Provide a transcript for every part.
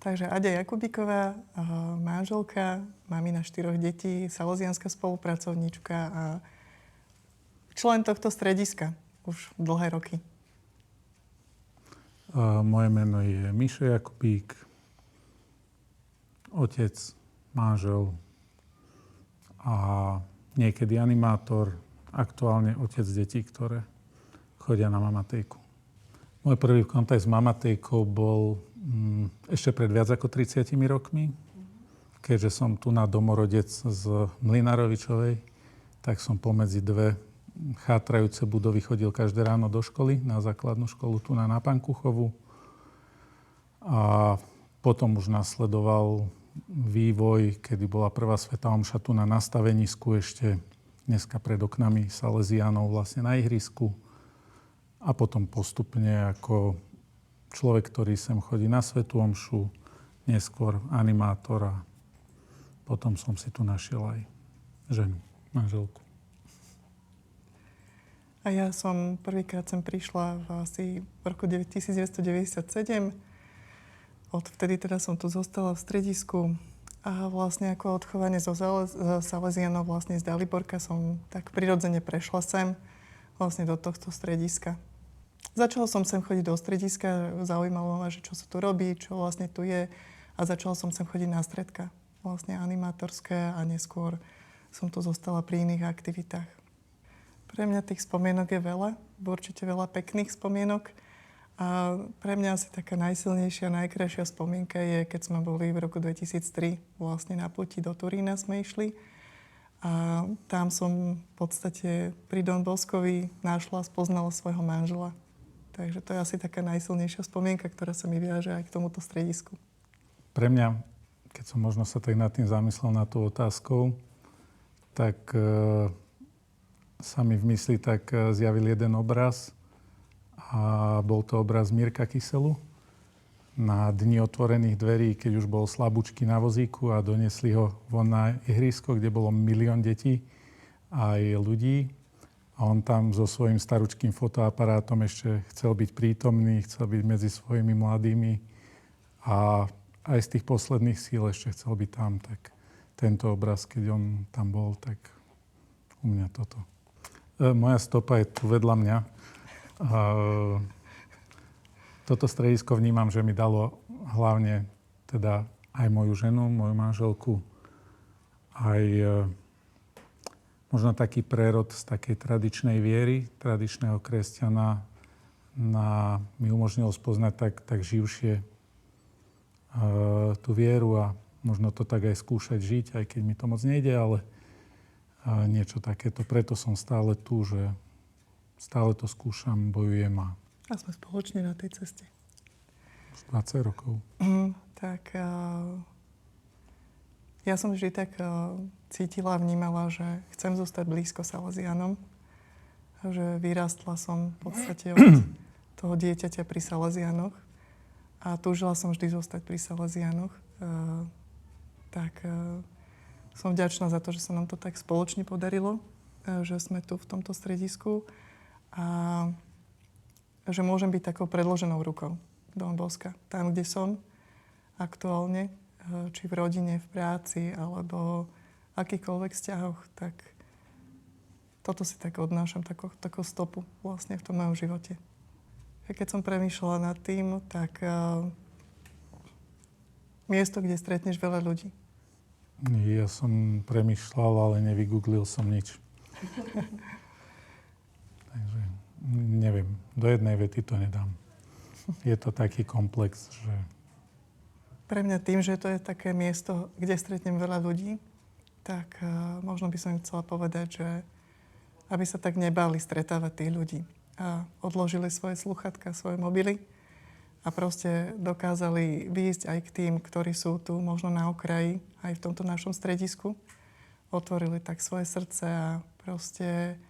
Takže Aďa Jakubíková, manželka, mamina 4 detí, salesianska spolupracovníčka a člen tohto strediska už dlhé roky. Moje meno je Mišo Jakubík, otec, manžel a niekedy animátor, aktuálne otec detí, ktoré chodia na mamatejku. Môj prvý kontakt s mamatejkou bol ešte pred viac ako 30 rokmi. Keďže som tu na domorodec z Mlynarovičovej, tak som pomedzi dve chátrajúce budovy chodil každé ráno do školy, na základnú školu tu na Pankuchovu. A potom už nasledoval vývoj, kedy bola prvá svätá omša tu na nastavenisku, ešte dneska pred oknami Salesiánov vlastne na ihrisku. A potom postupne ako človek, ktorý sem chodí na svätú omšu, neskôr animátor a potom som si tu našiel aj ženu, manželku. A ja som prvýkrát sem prišla asi v roku 1997. Odvtedy teda som tu zostala v stredisku a vlastne ako odchovanie zo Salesiánov vlastne z Daliborka som tak prirodzene prešla sem vlastne do tohto strediska. Začala som sem chodiť do strediska, zaujímalo ma, že čo sa tu robí, čo vlastne tu je a začala som sem chodiť na stredka, vlastne animátorské a neskôr som tu zostala pri iných aktivitách. Pre mňa tých spomienok je veľa, určite veľa pekných spomienok a pre mňa asi taká najsilnejšia, najkrajšia spomienka je, keď sme boli v roku 2003 vlastne na puti do Turína sme išli a tam som v podstate pri Don Boscovi našla a spoznala svojho manžela. Takže to je asi taká najsilnejšia spomienka, ktorá sa mi viaže aj k tomuto stredisku. Pre mňa, keď som možno sa tak nad tým zamyslel na tú otázkou, tak sa mi v mysli tak zjavil jeden obraz a bol to obraz Mirka Kyselu na dni otvorených dverí, keď už bol slabúčky na vozíku a donesli ho von na ihrisko, kde bolo 1 000 000 detí aj ľudí. A on tam so svojím staručkým fotoaparátom ešte chcel byť prítomný, chcel byť medzi svojimi mladými a aj z tých posledných síl ešte chcel byť tam. Tak tento obraz, keď on tam bol, tak u mňa toto. Moja stopa je tu vedľa mňa. Toto stredisko vnímam, že mi dalo hlavne teda aj moju ženu, moju manželku, aj možno taký prerod z takej tradičnej viery, tradičného kresťana mi umožnilo spoznať tak živšie tú vieru a možno to tak aj skúšať žiť, aj keď mi to moc nejde, ale niečo takéto. Preto som stále tu, že stále to skúšam, bojujem a sme spoločne na tej ceste. 20 rokov. Tak ja som vždy tak cítila a vnímala, že chcem zostať blízko Salesianom. Že vyrástla som v podstate od toho dieťaťa pri Salesianoch a túžila som vždy zostať pri Salesianoch. Som vďačná za to, že sa nám to tak spoločne podarilo, že sme tu v tomto stredisku a že môžem byť takou predloženou rukou Don Boska. Tam, kde som aktuálne, či v rodine, v práci, alebo v akýchkoľvek vzťahoch, tak toto si tak odnášam, takú stopu vlastne v tom mojom živote. Keď som premýšľala nad tým, tak miesto, kde stretneš veľa ľudí. Ja som premýšľal, ale nevygooglil som nič. Takže neviem, do jednej vety to nedám. Je to taký komplex, že... Pre mňa tým, že to je také miesto, kde stretnem veľa ľudí, tak možno by som im chcela povedať, že aby sa tak nebáli stretávať tých ľudí a odložili svoje slúchatka, svoje mobily a proste dokázali výjsť aj k tým, ktorí sú tu možno na okraji, aj v tomto našom stredisku. Otvorili tak svoje srdce a proste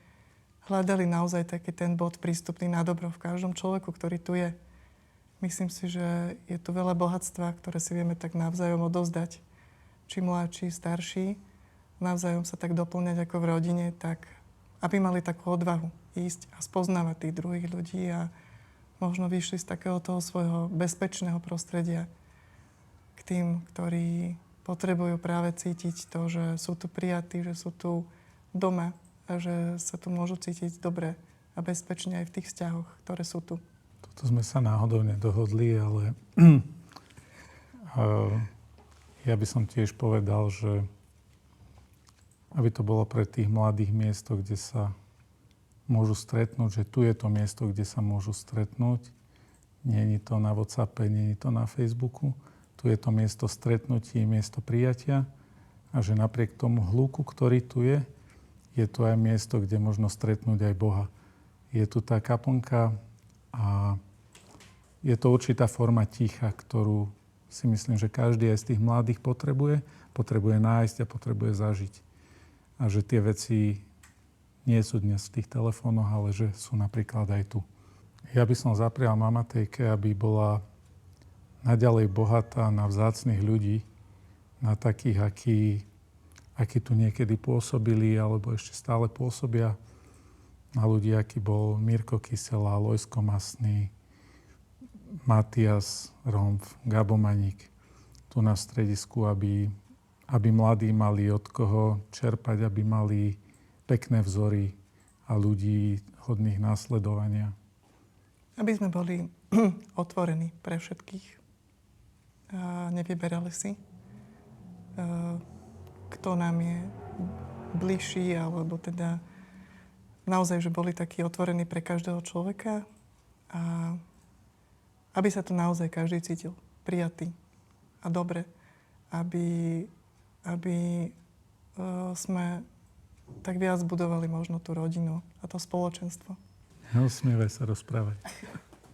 hľadali naozaj taký ten bod prístupný na dobro v každom človeku, ktorý tu je. Myslím si, že je tu veľa bohatstva, ktoré si vieme tak navzájom odovzdať. Či mladší, starší, navzájom sa tak doplňať ako v rodine, tak aby mali takú odvahu ísť a spoznávať tých druhých ľudí a možno vyšli z takého toho svojho bezpečného prostredia, tým, ktorí potrebujú práve cítiť to, že sú tu prijatí, že sú tu doma a že sa tu môžu cítiť dobre a bezpečne aj v tých vzťahoch, ktoré sú tu. Toto sme sa náhodou nedohodli, ale ja by som tiež povedal, že aby to bolo pre tých mladých miesto, kde sa môžu stretnúť, že tu je to miesto, kde sa môžu stretnúť. Nie je to na WhatsAppe, nie je to na Facebooku. Tu je to miesto stretnutí, miesto prijatia a že napriek tomu hluku, ktorý tu je tu aj miesto, kde možno stretnúť aj Boha. Je tu tá kaplnka a je to určitá forma ticha, ktorú si myslím, že každý aj z tých mladých potrebuje nájsť a potrebuje zažiť. A že tie veci nie sú dnes v tých telefónoch, ale že sú napríklad aj tu. Ja by som zaprial Mamatejke, aby bola naďalej bohatá na vzácnych ľudí, na takých, akí tu niekedy pôsobili, alebo ešte stále pôsobia, na ľudí, aký bol Mirko Kysela, Lojzko Masný, Matias Romf, Gabo Maník, tu na stredisku, aby mladí mali od koho čerpať, aby mali pekné vzory a ľudí hodných následovania. Aby sme boli otvorení pre všetkých a nevyberali si, kto nám je bližší, alebo teda naozaj, že boli takí otvorení pre každého človeka a aby sa tu naozaj každý cítil prijatý a dobre, aby sme tak viac budovali možno tú rodinu a to spoločenstvo. Neusmievaj sa, rozprávať.